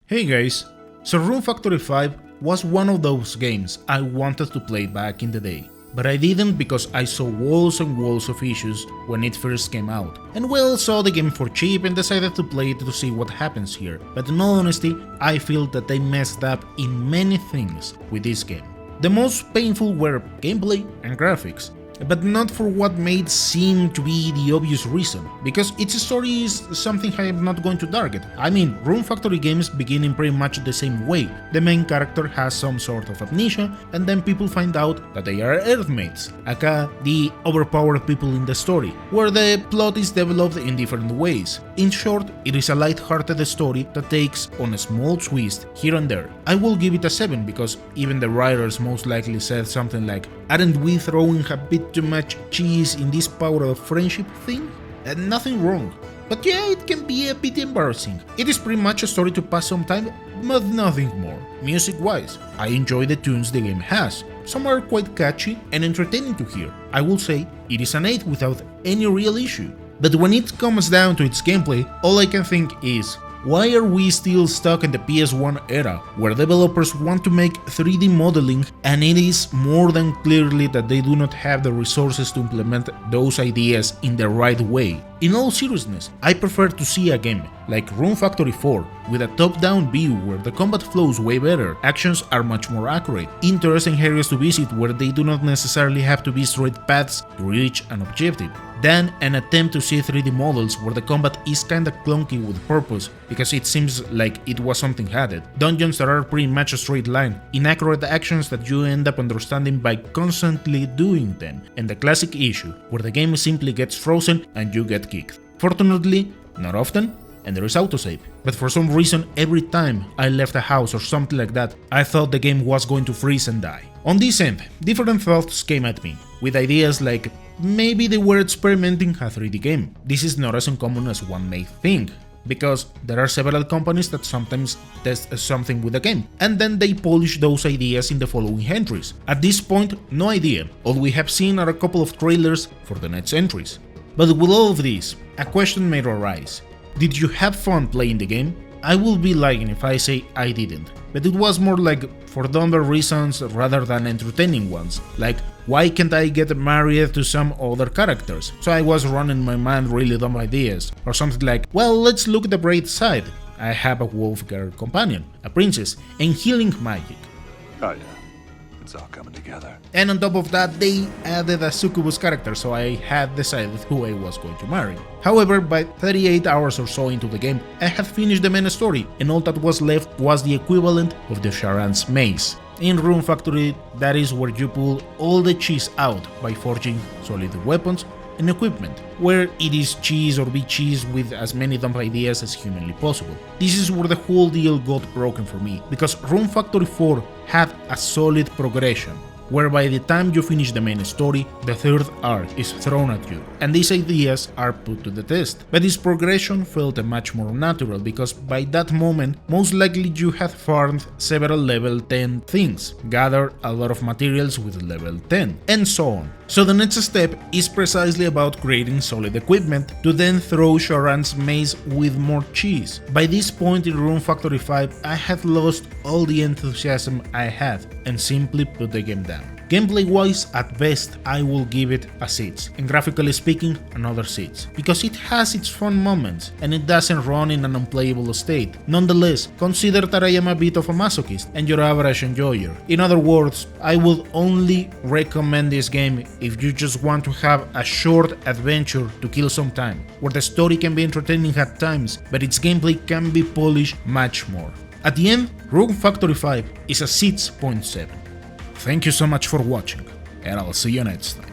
Hey guys, so Rune Factory 5 was one of those games I wanted to play back in the day, but I didn't because I saw walls and walls of issues when it first came out, and well, saw the game for cheap and decided to play it to see what happens here, but in all honesty, I feel that they messed up in many things with this game. The most painful were gameplay and graphics, but not for what made seem to be the obvious reason, because its story is something I am not going to target. I mean, Rune Factory games begin in pretty much the same way. The main character has some sort of amnesia, and then people find out that they are Earthmates, aka the overpowered people in the story, where the plot is developed in different ways. In short, it is a light-hearted story that takes on a small twist here and there. I will give it a 7 because even the writers most likely said something like, "Aren't we throwing a bit too much cheese in this power of friendship thing?" And nothing wrong. But yeah, it can be a bit embarrassing. It is pretty much a story to pass some time, but nothing more. Music-wise, I enjoy the tunes the game has. Some are quite catchy and entertaining to hear. I will say it is an 8 without any real issue. But when it comes down to its gameplay, all I can think is, why are we still stuck in the PS1 era, where developers want to make 3D modeling and it is more than clearly that they do not have the resources to implement those ideas in the right way? In all seriousness, I prefer to see a game like Rune Factory 4 with a top-down view where the combat flows way better, actions are much more accurate, interesting areas to visit where they do not necessarily have to be straight paths to reach an objective, than an attempt to see 3D models where the combat is kinda clunky with purpose because it seems like it was something added, dungeons that are pretty much a straight line, inaccurate actions that you end up understanding by constantly doing them, and the classic issue where the game simply gets frozen and you get kicked. Fortunately, not often, and there is autosave, but for some reason every time I left a house or something like that, I thought the game was going to freeze and die. On this end, different thoughts came at me, with ideas like, maybe they were experimenting a 3D game. This is not as uncommon as one may think, because there are several companies that sometimes test something with a game, and then they polish those ideas in the following entries. At this point, no idea, all we have seen are a couple of trailers for the next entries. But with all of this, a question may arise. Did you have fun playing the game? I will be lying if I say I didn't, but it was more like for dumber reasons rather than entertaining ones, like why can't I get married to some other characters? So I was running my mind really dumb ideas, or something like, well, let's look at the bright side. I have a wolf girl companion, a princess, and healing magic. Oh yeah, it's all coming together. And on top of that, they added a succubus character, so I had decided who I was going to marry. However, by 38 hours or so into the game, I had finished the main story, and all that was left was the equivalent of the Charan's maze. In Rune Factory, that is where you pull all the cheese out by forging solid weapons and equipment, where it is cheese or be cheese with as many dumb ideas as humanly possible. This is where the whole deal got broken for me, because Rune Factory 4 had a solid progression, where by the time you finish the main story, the third arc is thrown at you, and these ideas are put to the test. But this progression felt much more natural, because by that moment, most likely you had farmed several level 10 things, gathered a lot of materials with level 10, and so on. So the next step is precisely about creating solid equipment to then throw Charan's maze with more cheese. By this point in Rune Factory 5, I had lost all the enthusiasm I had and simply put the game down. Gameplay-wise, at best, I will give it a 6, and graphically speaking, another 6, because it has its fun moments, and it doesn't run in an unplayable state. Nonetheless, consider that I am a bit of a masochist, and your average enjoyer. In other words, I would only recommend this game if you just want to have a short adventure to kill some time, where the story can be entertaining at times, but its gameplay can be polished much more. At the end, Rune Factory 5 is a 6.7. Thank you so much for watching, and I'll see you next time.